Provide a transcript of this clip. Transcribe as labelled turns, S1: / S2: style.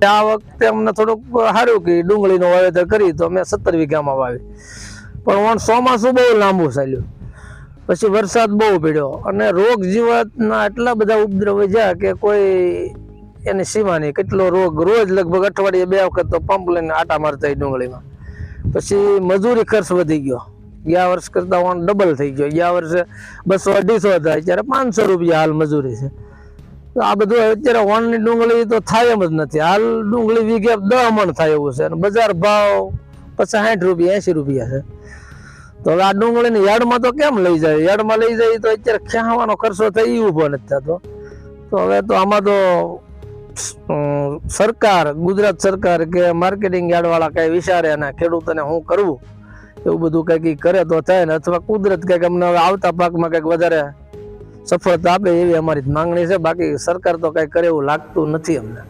S1: આ વખતે અમને થોડુંક સારું કે ડુંગળીનું વાવેતર કરી તો અમે 17 વીઘામાં વાવી, પણ ચોમાસું બહુ લાંબુ ચાલ્યું, પછી વરસાદ બહુ પડ્યો અને રોગ જીવાતના એટલા બધા ઉપદ્રવ જ્યાં કે કોઈ એની સીમા નહીં. કેટલો રોગ, રોજ લગભગ અઠવાડિયે 2 વખત તો પંપ લઈને આટા મારતા ડુંગળીમાં. પછી મજૂરી ખર્ચ વધી ગયો, ગયા વર્ષ કરતા ડબલ થઈ ગયો. ગયા વર્ષે 200-250 હતા, અત્યારે 500 રૂપિયા હાલ મજૂરી છે. તો આ બધું અત્યારે વણની ડુંગળી તો થાય એમ જ નથી. હાલ ડુંગળી વીઘે 10 મણ થાય એવું છે અને બજાર ભાવ 60 રૂપિયા 80 રૂપિયા છે. તો હવે આ ડુંગળીની યાર્ડમાં તો કેમ લઈ જાય? યાર્ડમાં લઈ જાય તો અત્યારે ખેંચવાનો ખર્ચો થાય એ ઊભો નથી થતો. તો હવે તો આમાં તો સરકાર, ગુજરાત સરકાર કે માર્કેટિંગ યાર્ડ વાળા કઈ વિચારે અને ખેડૂતોને શું કરવું એવું બધું કઈક કરે તો થાય ને, અથવા કુદરત કઈક અમને હવે આવતા પાકમાં કઈક વધારે સફળતા આપે એવી અમારી માંગણી છે. બાકી સરકાર તો કઈ કરે એવું લાગતું નથી અમને.